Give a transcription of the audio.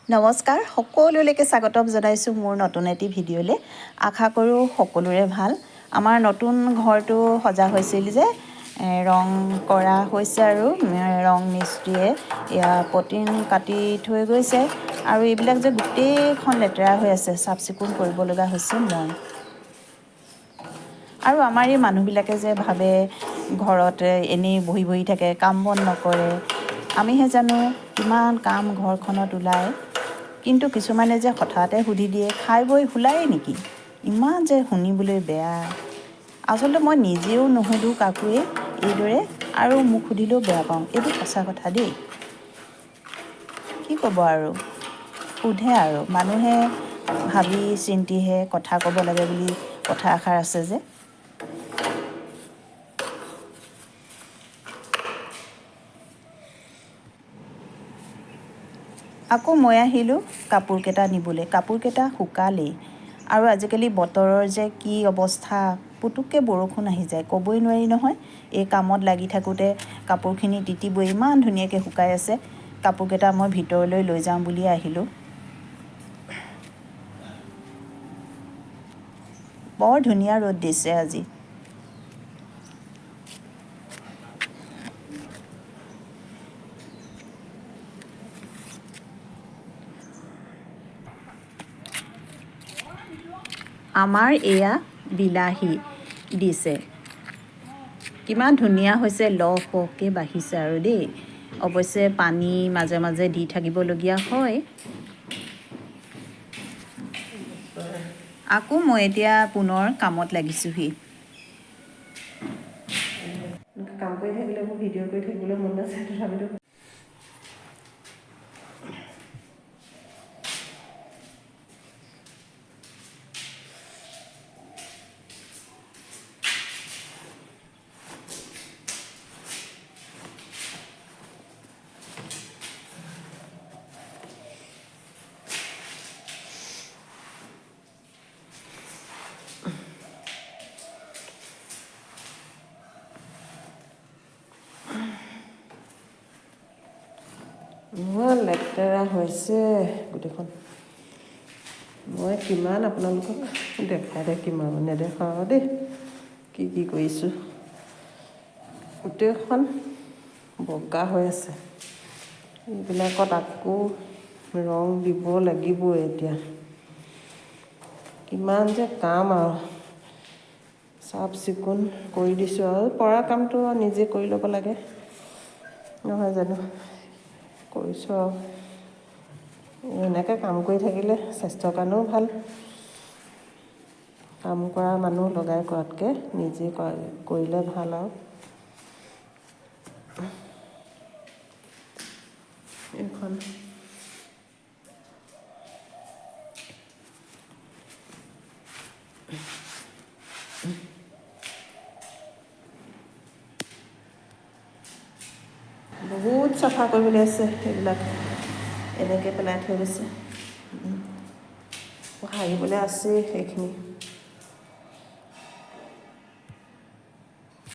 নমস্কাৰ, সকলোলৈকে স্বাগতম জনাইছোঁ মোৰ নতুন এটি ভিডিঅ'লৈ। আশা কৰোঁ সকলোৰে ভাল। আমাৰ নতুন ঘৰটো সজা হৈছিল যে ৰং কৰা হৈছে আৰু ৰং মিস্ত্ৰীয়ে এয়া পটিন কাটি থৈ গৈছে আৰু এইবিলাক যে গোটেইখন লেতেৰা হৈ আছে, চাফ চিকুণ কৰিব লগা হৈছে মই। আৰু আমাৰ এই মানুহবিলাকে যে ভাবে ঘৰতে এনেই বহি বহি থাকে, কাম বন নকৰে। আমিহে জানো কিমান কাম ঘৰখনত ওলায়। কিন্তু কিছুমানে যে হঠাতে সুধি দিয়ে, খাই বৈ শুলাই নেকি? ইমান যে শুনিবলৈ বেয়া। আচলতে মই নিজেও নুসুধোঁ কাকোৱে এইদৰে, আৰু মোক সুধিলেও বেয়া পাওঁ। এইটো সঁচা কথা দেই। কি ক'ব আৰু, সোধে আৰু মানুহে ভাবি চিন্তিহে কথা ক'ব লাগে বুলি কথা এষাৰ আছে যে। আকৌ মই আহিলোঁ কাপোৰকেইটা নিবলৈ। কাপোৰকেইটা শুকালেই, আৰু আজিকালি বতৰৰ যে কি অৱস্থা, পুতুককৈ বৰষুণ আহি যায়, ক'বই নোৱাৰি নহয়। এই কামত লাগি থাকোঁতে কাপোৰখিনি তিতিবই, ইমান ধুনীয়াকৈ শুকাই আছে। কাপোৰকেইটা মই ভিতৰলৈ লৈ যাওঁ বুলিয়ে আহিলোঁ। বৰ ধুনীয়া ৰ'দ দিছে আজি। আমাৰ এয়া বিলাহী দিছে, কিমান ধুনীয়া হৈছে, লহপহকৈ বাঢ়িছে আৰু দেই। অৱশ্যে পানী মাজে মাজে দি থাকিবলগীয়া হয়। আকৌ মই এতিয়া পুনৰ কামত লাগিছোঁহি। কাম কৰি থাকিলে মোৰ ভিডিঅ' কৰি থাকিবলৈ মন নাযায়, তথাপিতো ইমান লেতেৰা হৈছে গোটেইখন। মই কিমান আপোনালোকক দেখাই থাকিম আৰু, নেদেখাওঁ দেই কি কি কৰিছোঁ। গোটেইখন বগা হৈ আছে। এইবিলাকত আকৌ ৰং দিব লাগিবই এতিয়া। কিমান যে কাম আৰু, চাফ চিকুণ কৰি দিছোঁ আৰু পৰা কামটো নিজে কৰি ল'ব লাগে, নহয় জানো? কৰিছোঁ আৰু এনেকৈ কাম কৰি থাকিলে স্বাস্থ্যৰ কাৰণেও ভাল। কাম কৰা মানুহ লগাই কৰাতকৈ নিজে কৰিলে ভাল আৰু। এইখন বহুত চাফা কৰিবলৈ আছে, সেইবিলাক এনেকৈ পেলাই থৈ গৈছে। সাৰিবলৈ আছেই সেইখিনি।